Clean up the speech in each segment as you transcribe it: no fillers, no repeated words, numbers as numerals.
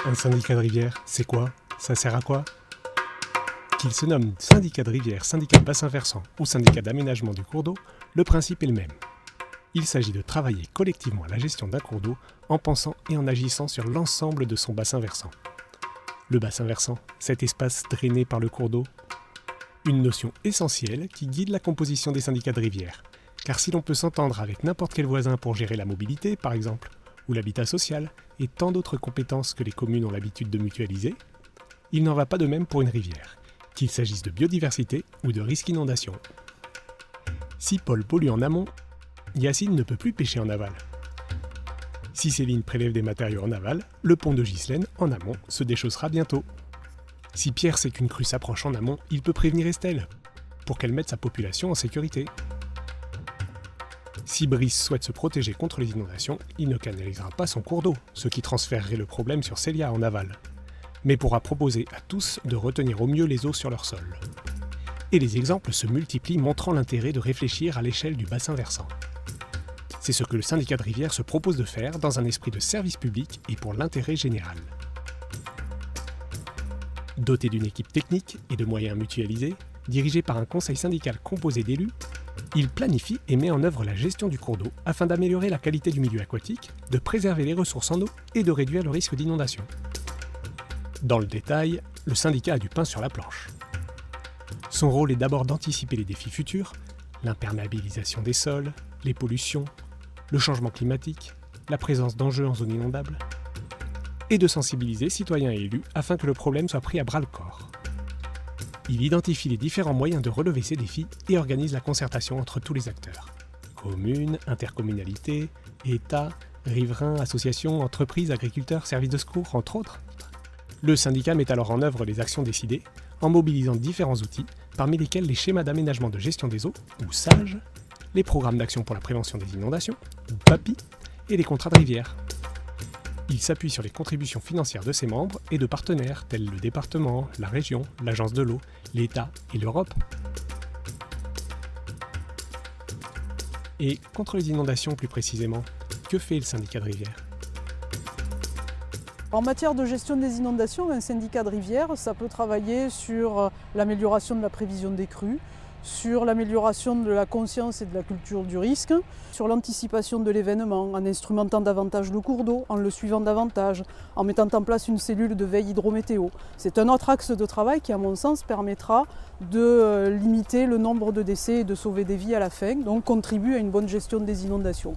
Un syndicat de rivière, c'est quoi? Ça sert à quoi? Qu'il se nomme syndicat de rivière, syndicat de bassin versant ou syndicat d'aménagement du cours d'eau, le principe est le même. Il s'agit de travailler collectivement à la gestion d'un cours d'eau en pensant et en agissant sur l'ensemble de son bassin versant. Le bassin versant, cet espace drainé par le cours d'eau, une notion essentielle qui guide la composition des syndicats de rivière. Car si l'on peut s'entendre avec n'importe quel voisin pour gérer la mobilité, par exemple, ou l'habitat social, et tant d'autres compétences que les communes ont l'habitude de mutualiser, il n'en va pas de même pour une rivière, qu'il s'agisse de biodiversité ou de risque d'inondation. Si Paul pollue en amont, Yacine ne peut plus pêcher en aval. Si Céline prélève des matériaux en aval, le pont de Ghislaine, en amont, se déchaussera bientôt. Si Pierre sait qu'une crue s'approche en amont, il peut prévenir Estelle, pour qu'elle mette sa population en sécurité. Si Brice souhaite se protéger contre les inondations, il ne canalisera pas son cours d'eau, ce qui transférerait le problème sur Célia en aval, mais pourra proposer à tous de retenir au mieux les eaux sur leur sol. Et les exemples se multiplient montrant l'intérêt de réfléchir à l'échelle du bassin versant. C'est ce que le syndicat de rivière se propose de faire dans un esprit de service public et pour l'intérêt général. Doté d'une équipe technique et de moyens mutualisés, dirigé par un conseil syndical composé d'élus, il planifie et met en œuvre la gestion du cours d'eau afin d'améliorer la qualité du milieu aquatique, de préserver les ressources en eau et de réduire le risque d'inondation. Dans le détail, le syndicat a du pain sur la planche. Son rôle est d'abord d'anticiper les défis futurs, l'imperméabilisation des sols, les pollutions, le changement climatique, la présence d'enjeux en zone inondable, et de sensibiliser citoyens et élus afin que le problème soit pris à bras-le-corps. Il identifie les différents moyens de relever ces défis et organise la concertation entre tous les acteurs. Communes, intercommunalités, État, riverains, associations, entreprises, agriculteurs, services de secours, entre autres. Le syndicat met alors en œuvre les actions décidées en mobilisant différents outils, parmi lesquels les schémas d'aménagement de gestion des eaux, ou SAGE, les programmes d'action pour la prévention des inondations, ou PAPI, et les contrats de rivière. Il s'appuie sur les contributions financières de ses membres et de partenaires tels le département, la région, l'agence de l'eau, l'État et l'Europe. Et contre les inondations plus précisément, que fait le syndicat de rivière ? En matière de gestion des inondations, un syndicat de rivière, ça peut travailler sur l'amélioration de la prévision des crues, sur l'amélioration de la conscience et de la culture du risque, sur l'anticipation de l'événement, en instrumentant davantage le cours d'eau, en le suivant davantage, en mettant en place une cellule de veille hydrométéo. C'est un autre axe de travail qui, à mon sens, permettra de limiter le nombre de décès et de sauver des vies à la fin, donc contribue à une bonne gestion des inondations.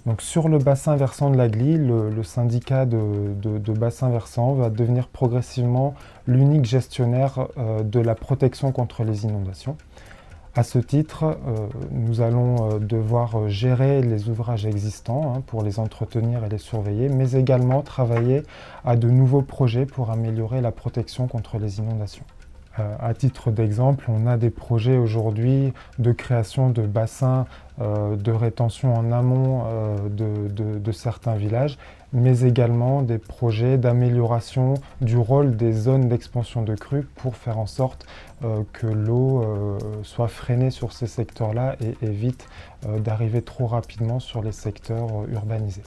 Donc sur le bassin versant de la Glie, le syndicat de bassin versant va devenir progressivement l'unique gestionnaire de la protection contre les inondations. À ce titre, nous allons devoir gérer les ouvrages existants pour les entretenir et les surveiller, mais également travailler à de nouveaux projets pour améliorer la protection contre les inondations. À titre d'exemple, on a des projets aujourd'hui de création de bassins de rétention en amont de certains villages, mais également des projets d'amélioration du rôle des zones d'expansion de crues pour faire en sorte que l'eau soit freinée sur ces secteurs-là et évite d'arriver trop rapidement sur les secteurs urbanisés.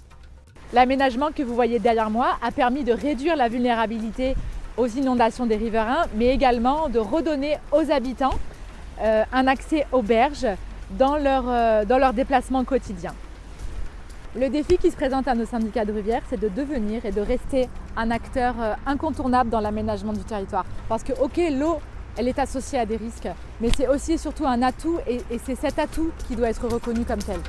L'aménagement que vous voyez derrière moi a permis de réduire la vulnérabilité aux inondations des riverains, mais également de redonner aux habitants un accès aux berges dans leur déplacement quotidien. Le défi qui se présente à nos syndicats de rivière, c'est de devenir et de rester un acteur incontournable dans l'aménagement du territoire. Parce que, ok, l'eau, elle est associée à des risques, mais c'est aussi et surtout un atout et c'est cet atout qui doit être reconnu comme tel.